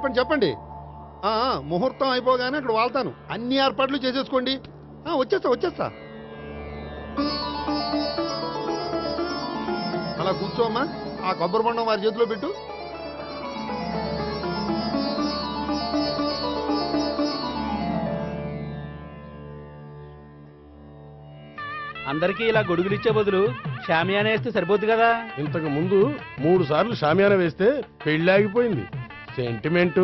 చెప్పండి చెప్పండి. ముహూర్తం అయిపోగానే అక్కడ వాళ్తాను. అన్ని ఏర్పాట్లు చేసేసుకోండి. వచ్చేస్తా. అలా కూర్చోమ్మా. ఆ కొబ్బరి బొండం వారి చేతిలో పెట్టు. అందరికీ ఇలా గొడుగులు ఇచ్చే బదులు షామియానా వేస్తే సరిపోద్ది కదా. ఇంతకు ముందు 3 సార్లు షామియానా వేస్తే పెళ్లి ఆగిపోయింది. సెంటిమెంట్.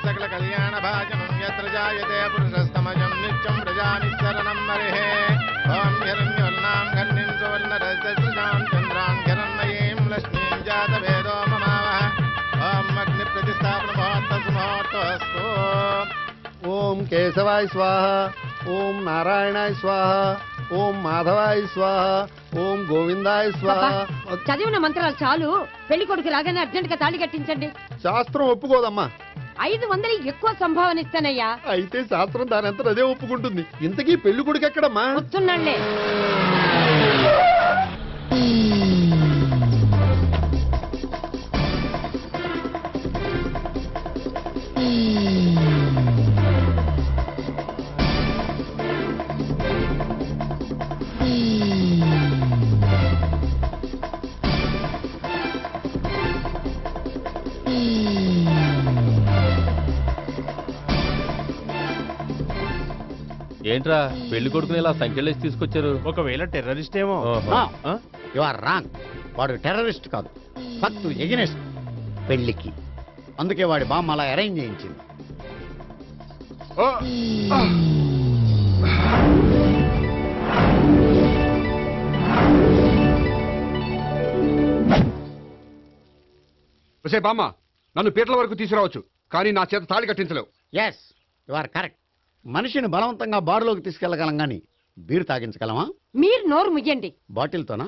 సకల కళ్యాణ భాజనం యత్ర జాయతే పురుషస్తమజం నిత్యం ప్రజానిశ్చరణం మరిహే. ఓం హిరణ్యోల్లాం ఘర్ణిం సువర్ణరజసృజాం చంద్రాం హిరణ్మయీం లక్ష్మీం జాతవేదో మమావహ. ఓం అగ్ని ప్రతిష్టాపన ముహూర్తస్తు. ఓం కేశవాయ స్వాహ. ఓం నారాయణాయ స్వాహ. ఓం మాధవాయ స్వాహ. ఓం గోవిందాయ స్వాహ. చదివిన మంత్రాలు చాలు. పెళ్లి కొడుకు రాగానే అర్జెంట్ గా తాళి కట్టించండి. శాస్త్రం ఒప్పుకోదమ్మా. 500 ఎక్కువ సంభావన ఇస్తానయ్యా. అయితే శాస్త్రం దానంతా అదే ఒప్పుకుంటుంది. ఇంతకీ పెళ్లి కొడుకు ఎక్కడమ్మా? వస్తున్నాళ్లే. ఏంట్రా పెళ్లి కొడుకుని ఇలా సంఖ్యలేసి తీసుకొచ్చారు? ఒకవేళ టెర్రరిస్ట్ ఏమో. You are wrong. వాడు టెర్రరిస్ట్ కాదు, ఫక్తు ఎగనెస్ట్ పెళ్లికి. అందుకే వాడి బామ్మ అలా అరేంజ్ చేయించింది. బామ్మ, నన్ను పీటల వరకు తీసుకురావచ్చు, కానీ నా చేత తాళి కట్టించలేవు. Yes, you are correct. మనిషిని బలవంతంగా బారులోకి తీసుకెళ్లగలం గాని బీరు తాగించగలమా? మీరు నోరు ముయ్యండి. బాటిల్తోనా?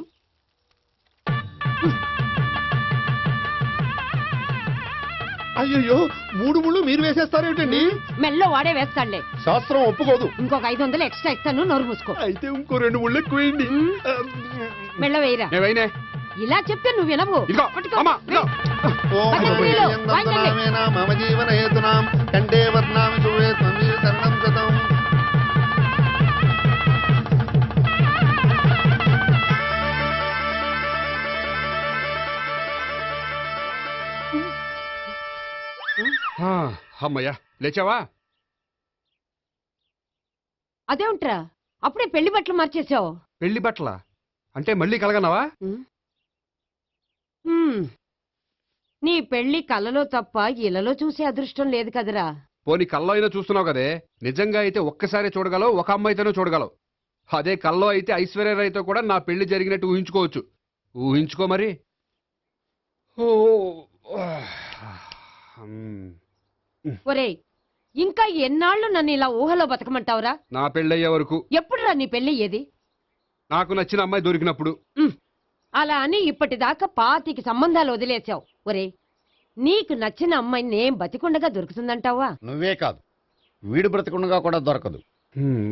అయ్యో, 3 ముళ్ళు మీరు వేసేస్తారేమిటండి? మెల్లో వాడే వేస్తాడులే. శాస్త్రం ఒప్పుకోదు. ఇంకొక 500 ఎక్స్ట్రా ఇస్తాను. నోరు మూసుకో. అయితే ఇంకో 2 ముళ్ళు ఎక్కువేయండి. మెల్ల వేయరా. ఇలా చెప్తే నువ్వు వినవు. మమ జీవన హేతునాం కండే వర్ణామి శుభే త్వమేవ శరణం శతం. అమ్మయ్యా, లేచావా? అదేంట్రా అప్పుడే పెళ్లి బట్టలు మార్చేసావు? పెళ్లి బట్టల అంటే మళ్ళీ కలగన్నావా? నీ పెళ్లి కలలో తప్ప ఇలలో చూసే అదృష్టం లేదు కదరా. పోనీ కల్లో అయినా చూస్తున్నావు కదే. నిజంగా అయితే ఒక్కసారి చూడగలవు, ఒక అమ్మాయితోనే చూడగలవు. అదే కల్లో అయితే ఐశ్వర్యరాయ్తో కూడా నా పెళ్లి జరిగినట్టు ఊహించుకోవచ్చు. ఊహించుకో మరి. ఒరేయ్, ఇంకా ఎన్నాళ్ళు నన్ను ఇలా ఊహలో బతకమంటావురా? నా పెళ్ళయ్యే వరకు. ఎప్పుడురా నీ పెళ్లి ఏది? నాకు నచ్చిన అమ్మాయి దొరికినప్పుడు. అలా అని ఇప్పటిదాకా 25 సంబంధాలు వదిలేసావు. ఒరేయ్, నీకు నచ్చిన అమ్మాయి నేను బతికుండగా దొరుకుతుందంటావా? నువ్వే కాదు, వీడు బ్రతికుండగా కూడా దొరకదు.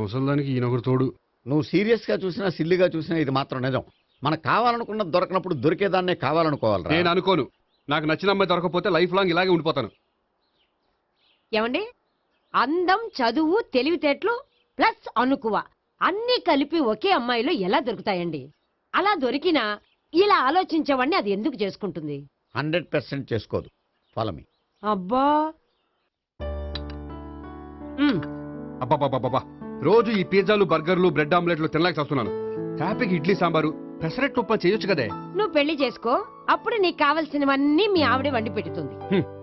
ముసల్దానికి ఈయనొకరు తోడు. నువ్వు సీరియస్ గా చూసినా సిల్లిగా చూసినా ఇది మాత్రం నిజం. మనకు కావాలనుకున్నది దొరకనప్పుడు దొరికేదాన్నే కావాలనుకోవాలి. నేను అనుకోను. నాకు నచ్చిన అమ్మాయి దొరకపోతే లైఫ్ లాంగ్ ఇలాగే ఉండిపోతాను. ఏమండి, అందం, చదువు, తెలివితేటలు ప్లస్ అనుకువ అన్నీ కలిపి ఒకే అమ్మాయిలో ఎలా దొరుకుతాయండి? అలా దొరికినా ఇలా ఆలోచించేవాడిని అది ఎందుకు చేసుకుంటుంది? 100% చేసుకోదు. Follow me. అబ్బా, అబ్బాబాబాబా, రోజు ఈ పిజ్జాలు, బర్గర్లు, బ్రెడ్ ఆమ్లెట్లు తినలేక వస్తున్నాను. హ్యాపీకి ఇడ్లీ సాంబారు, పెసరెట్ ఉప్మా చేయొచ్చు కదే. నువ్వు పెళ్లి చేసుకో, అప్పుడు నీకు కావలసినవన్నీ మీ ఆవిడే వండి పెడుతుంది.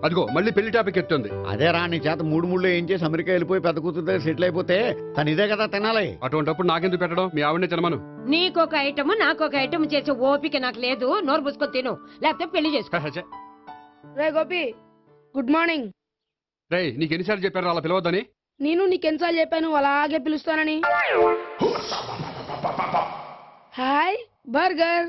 అదిగో మళ్ళీ పెళ్లి టాపిక్ ఎత్తుంది. అదే రా, నీ చేత 3 ముళ్ళు ఏం చేసి అమెరికా వెళ్ళిపోయి పెద్ద కూతురు దగ్గర సెటిల్ అయిపోతే తను ఇదే కదా తినాలి. అటువంటిప్పుడు నాకెందుకు పెట్టడం? మీ ఆవిడనే తినమను. నీకొక ఐటమ్ నాకొక ఐటమ్ చేసే ఓపిక నాకు లేదు. నోరు పుసుకొని తిను, లేకపోతే పెళ్లి చేసుకో. రే గోపి, గుడ్ మార్నింగ్. రే, నీకు ఎన్నిసార్లు చెప్పారు అలా పిలవద్దని? నేను నీకెన్నిసార్లు చెప్పాను అలాగే పిలుస్తానని? Hi burger.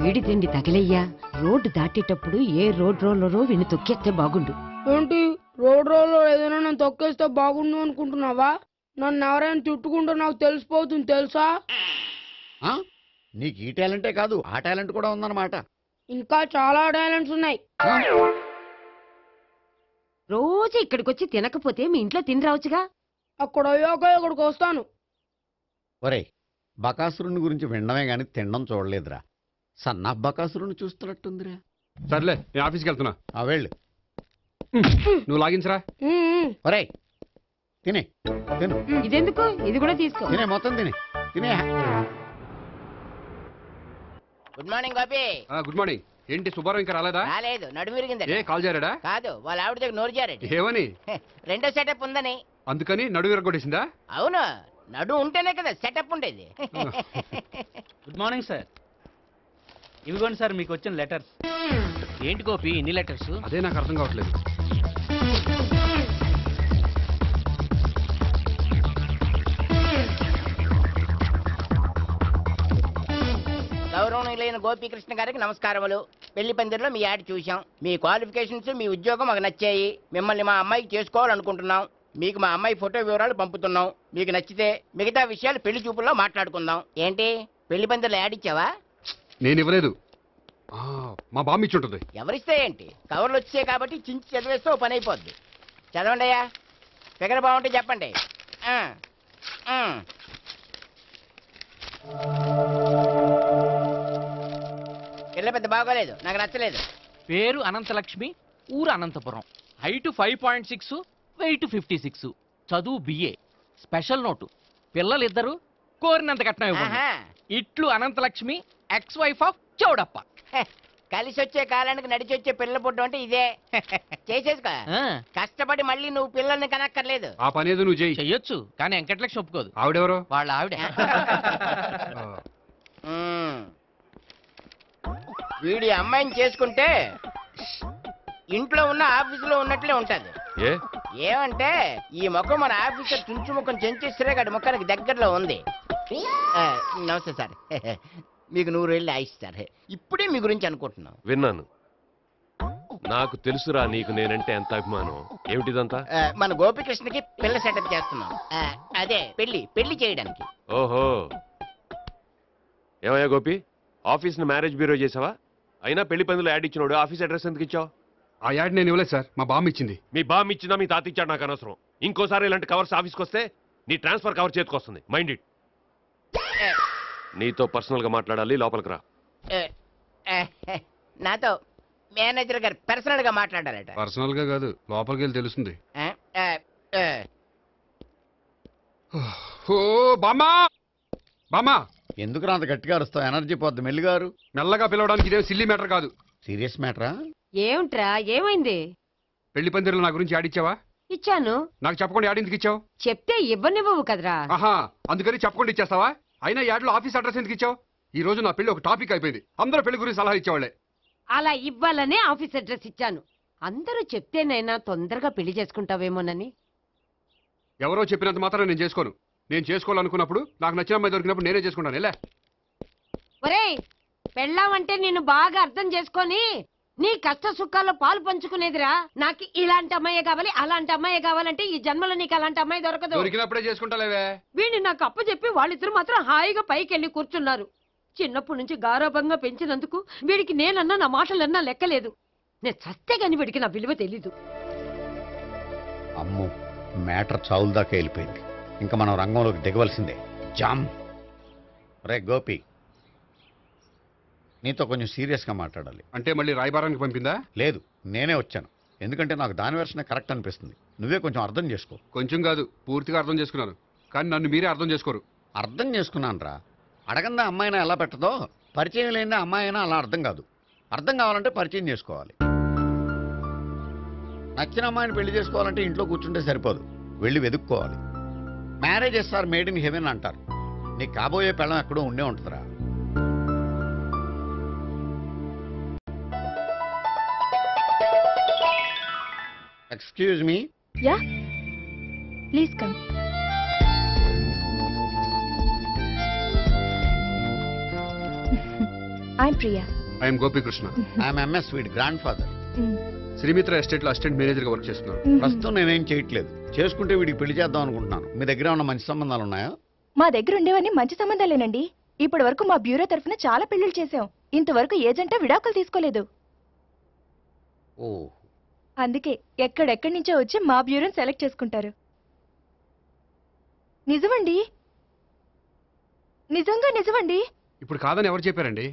వీడి తిండి తగిలయ్యా. రోడ్డు దాటేటప్పుడు ఏ రోడ్ రోలరో వీణ్ణి తొక్కేస్తే బాగుండు. ఏంటి రోడ్ రోల్లో ఏదైనా నన్ను తొక్కేస్తే బాగుండు అనుకుంటున్నావా? నన్ను ఎవరైనా చుట్టుకుంటే నాకు తెలిసిపోతుంది తెలుసా? ఆ? నీకు ఈ టాలెంటే కాదు ఆ టాలెంట్ కూడా ఉందన్నమాట. ఇంకా చాలా టాలెంట్స్ ఉన్నాయి. ఆ? రోజు ఇక్కడికొచ్చి తినకపోతే మీ ఇంట్లో తిని రావచ్చుగా. అక్కడ అయ్యాక ఇక్కడికి వస్తాను. ఒరేయ్, బకాసురుని గురించి వినడమే గాని తినడం చూడలేదురా. సన్నా బకాసురుని చూస్తున్నట్టుందిరా. సర్లే నేను ఆఫీస్కి వెళ్తున్నా. ఆ వెళ్ళు. నువ్వు లాగించరా. ఒరేయ్ తినే తిను ఇదెందుకు? ఇది కూడా తీసుకో. తినే మొత్తం తినే. Good morning Gopi. Good morning. ఏంటి సుబ్బారావు ఇంకా రాలేదా? రాలేదు, నడుము విరిగింది. ఏ కాల్ జారాడా? కాదు, వాళ్ళ ఆవిడ దగ్గర నోరు జారెడ్డి. ఏమని? రెండో సెటప్ ఉందని. అందుకని నడువు విరగొట్టేసిందా? అవును, నడు ఉంటేనే కదా సెటప్ ఉండేది. Good morning sir. ఇవిగోండి సార్ మీకు వచ్చిన లెటర్స్. ఏంటి గోపి ఇన్ని లెటర్స్? అదే నాకు అర్థం కావట్లేదు. గౌరవనీయులైన గోపీకృష్ణ గారికి నమస్కారములు. పెళ్లి పందిరిలో మీ యాడ్ చూశాం. మీ క్వాలిఫికేషన్స్, మీ ఉద్యోగం మాకు నచ్చాయి. మిమ్మల్ని మా అమ్మాయికి చేసుకోవాలనుకుంటున్నాం. మీకు మా అమ్మాయి ఫోటో వివరాలు పంపుతున్నాం. మీకు నచ్చితే మిగతా విషయాలు పెళ్లి చూపుల్లో మాట్లాడుకుందాం. ఏంటి పెళ్లి పందిరిలో యాడ్ ఇచ్చావా? నేను ఇవ్వలేదు. మా బామ్మ ఇచ్చి ఉంటుంది. ఎవరిస్తే ఏంటి, కవర్లు వచ్చాయి కాబట్టి చించి చదివేస్తే ఓ పని అయిపోద్ది. చదవండి అయ్యా, ఫిగర్ బాగుంటే చెప్పండి. పిల్ల పెద్ద బాగోలేదు, నాకు నచ్చలేదు. పేరు అనంతలక్ష్మి, ఊరు అనంతపురం, హైట్ 5.6, వెయిట్ 56, చదువు బిఏ, స్పెషల్ నోటు పిల్లలిద్దరు కోరినంత కట్నం ఇవ్వండి. ఆహా. ఇట్లు Anantalakshmi, ex wife of Chowdappa. హె, కలిసి వచ్చే కాలానికి నడిచి వచ్చే పిల్లల పుట్టం అంటే ఇదే. చేసేసుకో, ఆ, కష్టపడి మళ్ళీ నువ్వు పిల్లల్ని కనక్కర్లేదు. ఆ పని ఏదో నువ్వు చేయి. చెయ్యొచ్చు కానీ వెంకటలక్ష్మి ఒప్పుకోదు. ఆవిడెవరో? వాళ్ళ ఆవిడ. ఉమ్. వీడి అమ్మాయిని చేసుకుంటే ఇంట్లో ఉన్న ఆఫీసులో ఉన్నట్లే ఉంటది. ఏమంటే ఈ ముఖం మన ఆఫీసర్ చుంచు ముఖం చెంచేశ్వరే గడి ముఖానికి దగ్గరలో ఉంది. నమస్తే సార్. మీకు 100 ఏళ్ళు ఆయుష్ సార్. ఇప్పుడే మీ గురించి అనుకుంటున్నాం. విన్నాను. నాకు తెలుసురా నీకు నేనంటే ఎంత అభిమానం. ఏమిటిదంతా? మన గోపికృష్ణకి పిల్ల సెటప్ చేస్తున్నాం. అదే పెళ్లి చేయడానికి. ఓహో, ఏమయ్యా గోపి, ఆఫీస్ ని మ్యారేజ్ బ్యూరో చేసావా? అయినా పెళ్లి పందులో యాడ్ ఇచ్చినోడు ఆఫీస్ అడ్రస్ ఎందుకు ఇచ్చావు? ఆ యాడ్ నేను ఇవ్వలేదు సార్, మా బామ్మ ఇచ్చింది. మీ బామ్మ ఇచ్చిందా మీ తాత ఇచ్చాడు నాకు అనవసరం. ఇంకోసారి ఇలాంటి కవర్స్ ఆఫీస్కి వస్తే నీ ట్రాన్స్ఫర్ కవర్ చేతికి వస్తుంది. Mind it. నీతో పర్సనల్ గా మాట్లాడాలి, లోపలికి రా. నాతో మేనేజర్ గారు పర్సనల్ గా మాట్లాడారట. పర్సనల్ గా కాదు, లోపలికి వెళ్ళి తెలుస్తుంది. ఓ బామ్మా, బామ్మా ఎందుకు అంత గట్టిగా అరుస్తావు? ఎనర్జీ పోద్ది. మెల్లిగారు. మెల్లగా పిలవడానికి ఇదేం సిల్లీ మ్యాటర్ కాదు. సీరియస్ మ్యాటరా? ఏమిట్రా, ఏమైంది? పెళ్లి పందిరిలో నా గురించి యాడ్ ఇచ్చావా? ఇచ్చాను. నాకు చెప్పకుండా యాడ్ ఎందుకు ఇచ్చావు? చెప్తే ఇవ్వనివ్వవు కదరా. ఆహా, అందుకని చెప్పకుండా ఇచ్చేస్తావా? అయినా యాడ్లో ఆఫీస్ అడ్రస్ ఎందుకు ఇచ్చావు? ఈ రోజు నా పెళ్లి ఒక టాపిక్ అయిపోయింది. అందరూ పెళ్లి గురించి సలహా ఇచ్చేవాళ్లే. అలా ఇవ్వాలనే ఆఫీస్ అడ్రస్ ఇచ్చాను. అందరూ చెప్తేనైనా తొందరగా పెళ్లి చేసుకుంటావేమోనని. ఎవరో చెప్పినంత మాత్రం నేను చేసుకోను. నేను చేసుకోవాలనుకున్నప్పుడు, నాకు నచ్చిన అమ్మాయి దొరికినప్పుడు నేనే చేసుకుంటాను. ఎలా? ఒరేయ్, పెళ్ళామంటే నిన్ను బాగా అర్థం చేసుకొని నీ కష్ట సుఖాల్లో పాలు పంచుకునేదిరా. నాకు ఇలాంటి అమ్మాయి కావాలి, అలాంటి అమ్మాయి కావాలంటే ఈ జన్మలో నీకు అలాంటి అమ్మాయి దొరకదు. దొరికినప్పుడే చేసుకుంటాలేవే. వీడిని నాకు అప్పచెప్పి వాళ్ళిద్దరు మాత్రం హాయిగా పైకి వెళ్ళి కూర్చున్నారు. చిన్నప్పటి నుంచి గారాభంగా పెంచినందుకు వీడికి నేనన్నా నా మాటలన్నా లెక్కలేదు. నేను చస్తే గాని వీడికి నా విలువ తెలీదు. అమ్మో, మ్యాటర్ చావుల దాకా వెళ్ళిపోయింది. ఇంకా మనం రంగంలోకి దిగవలసిందే. జామ్. రే గోపి, నీతో కొంచెం సీరియస్గా మాట్లాడాలి. అంటే మళ్ళీ రాయబారానికి పంపిందా? లేదు, నేనే వచ్చాను. ఎందుకంటే నాకు దాని వెర్షనే కరెక్ట్ అనిపిస్తుంది. నువ్వే కొంచెం అర్థం చేసుకో. కొంచెం కాదు, పూర్తిగా అర్థం చేసుకున్నాను. కానీ నన్ను మీరే అర్థం చేసుకోరు. అర్థం చేసుకున్నాను రా. అడగందా అమ్మాయినా ఎలా పెట్టదో, పరిచయం లేని అమ్మాయి అయినా అలా అర్థం కాదు. అర్థం కావాలంటే పరిచయం చేసుకోవాలి. నచ్చిన అమ్మాయిని పెళ్లి చేసుకోవాలంటే ఇంట్లో కూర్చుంటే సరిపోదు, వెళ్ళి వెతుక్కోవాలి. Marriages are made in heaven అంటారు. నీకు కాబోయే పెళ్ళం ఎక్కడో ఉండే ఉంటుందిరా. Excuse me. Ya, please come. I'm Priya. I'm Gopikrishna. I'm MS వీడి గ్రాండ్ ఫాదర్. శ్రీమిత్ర ఎస్టేట్ లో అసిస్టెంట్ మేనేజర్ గా వర్క్ చేస్తున్నాను. ప్రస్తుతం నేనేం చేయట్లేదు. చేసుకుంటే వీడికి పెళ్లి చేద్దాం అనుకుంటున్నాను. మీ దగ్గర ఉన్న మంచి సంబంధాలు ఉన్నాయా? మా దగ్గర ఉండేవన్నీ మంచి సంబంధాలేనండి. ఇప్పటి వరకు మా బ్యూరో తరఫున చాలా పెళ్లిళ్ళు చేశాం. ఇంతవరకు ఏజెంటా విడాకులు తీసుకోలేదు. ఓ, అందుకే ఎక్కడెక్కడి నుంచో వచ్చి మా బ్యూరోని సెలెక్ట్ చేసుకుంటారు. నిజమండి, నిజంగా. ఇప్పుడు కాదని ఎవరు చెప్పారండి?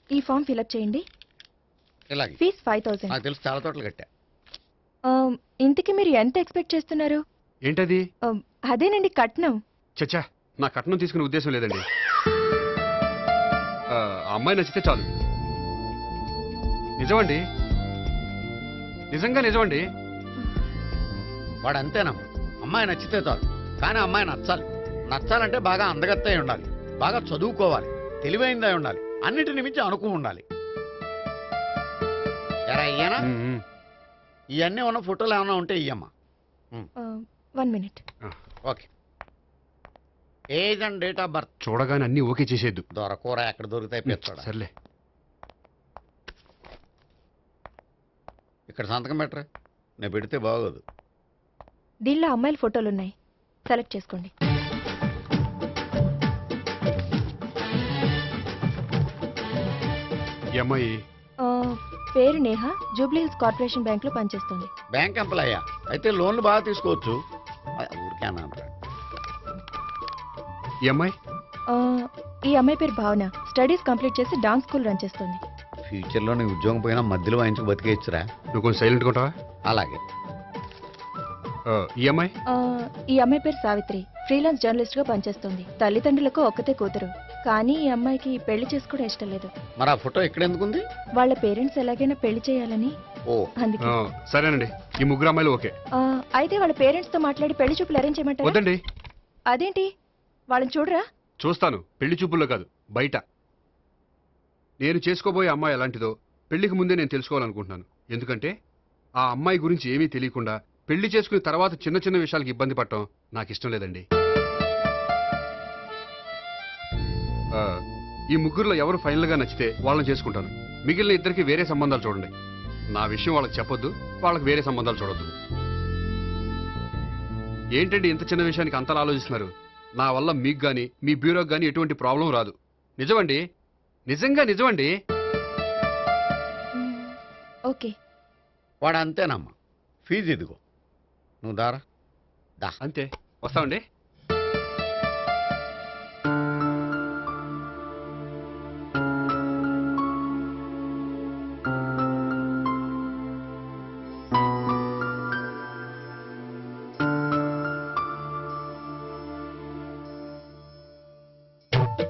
ఈ ఫామ్ ఫిలప్ చేయండి. ఇలాగే. ఫీజ్ 5000. నాకు తెలుసు, చాలా తోటలు కట్టా. ఇంతకీ మీరు ఎంత ఎక్స్పెక్ట్ చేస్తున్నారు? ఏంటది? అదేనండి కట్నం. చచ్చా, నా కట్నం తీసుకునే ఉద్దేశం లేదండి. ఆ అమ్మాయి నచ్చితే చాలు. నిజమండి, నిజంగా. వాడు అంతేనమ్మా. అమ్మాయి నచ్చితే చాలు, కానీ అమ్మాయి నచ్చాలి. నచ్చాలంటే బాగా అందగత్తే ఉండాలి, బాగా చదువుకోవాలి, తెలివైందై ఉండాలి, అన్నిటిని మించి అనుకుని ఉండాలి. ఎరా ఇయ్యనా? ఇవన్నీ ఉన్న ఫోటోలు ఏమైనా ఉంటే ఇయ్యమ్మా. 1 minute. Okay. Age and date of birth చూడగానే అన్ని ఓకే చేసేద్దు. దొరకూర ఎక్కడ దొరుకుతాయి పెంచాడు. సర్లే. ఇక్కడ సంతకం పెట్టరా, నేను పెడితే బాగోదు. దీనిలో అమ్మాయిల ఫోటోలు ఉన్నాయి, సెలెక్ట్ చేసుకోండి. ఈ అమ్మాయి పేరు Neha, Jubilee hills corporation bank లో పనిచేస్తుంది. బ్యాంక్ ఎంప్లాయా? అయితే లోన్లు బాగా తీసుకోవచ్చు. ఊరికే అన్నాను. ఈ అమ్మాయి ఈ అమ్మాయి పేరు భావన, స్టడీస్ కంప్లీట్ చేసి డాన్స్ స్కూల్ రన్ చేస్తుంది. ఫ్యూచర్లో నీ ఉద్యోగం పోయినా మధ్యలో వాయించుకు బతికేయచ్చురా. నువ్వు కొంచెం సైలెంట్గా ఉంటావా? అలాగే. ఈ అమ్మాయి ఈ అమ్మాయి పేరు సావిత్రి, ఫ్రీలాన్స్ జర్నలిస్ట్ గా పనిచేస్తుంది. తల్లిదండ్రులకు ఒక్కతే కూతురు, కానీ ఈ అమ్మాయికి పెళ్లి చేసుకోవడం ఇష్టం లేదు. మరి ఆ ఫోటో ఇక్కడ ఎందుకుంది? వాళ్ళ పేరెంట్స్ ఎలాగైనా పెళ్లి చేయాలని. ఓ, అందుకే. సరేనండి, ఈ ముగ్గురు అమ్మాయిలు ఓకే. అయితే వాళ్ళ పేరెంట్స్ తో మాట్లాడి పెళ్లి చూపులు అరేంజ్ చేయమంటారా? వద్దండి. అదేంటి, వాళ్ళని చూడరా? చూస్తాను, పెళ్లి చూపుల్లో కాదు, బయట. నేను చేసుకోబోయే అమ్మాయి ఎలాంటిదో పెళ్లికి ముందే నేను తెలుసుకోవాలనుకుంటున్నాను. ఎందుకంటే ఆ అమ్మాయి గురించి ఏమీ తెలియకుండా పెళ్లి చేసుకుని తర్వాత చిన్న చిన్న విషయాలకు ఇబ్బంది పడటం నాకు ఇష్టం లేదండి. ఈ ముగ్గురులో ఎవరు ఫైనల్ గా నచ్చితే వాళ్ళని చేసుకుంటాను. మిగిలిన ఇద్దరికి వేరే సంబంధాలు చూడండి. నా విషయం వాళ్ళకి చెప్పొద్దు, వాళ్ళకి వేరే సంబంధాలు చూడొద్దు. ఏంటండి ఇంత చిన్న విషయానికి అంతలా ఆలోచిస్తున్నారు? నా వల్ల మీకు గాని మీ బ్యూరోకి గాని ఎటువంటి ప్రాబ్లం రాదు. నిజమండి, నిజంగా. ఓకే. వాడు అంతేనమ్మా. ఫీజు ఇదిగో, నువ్వు దారా. అంతే, వస్తామండి.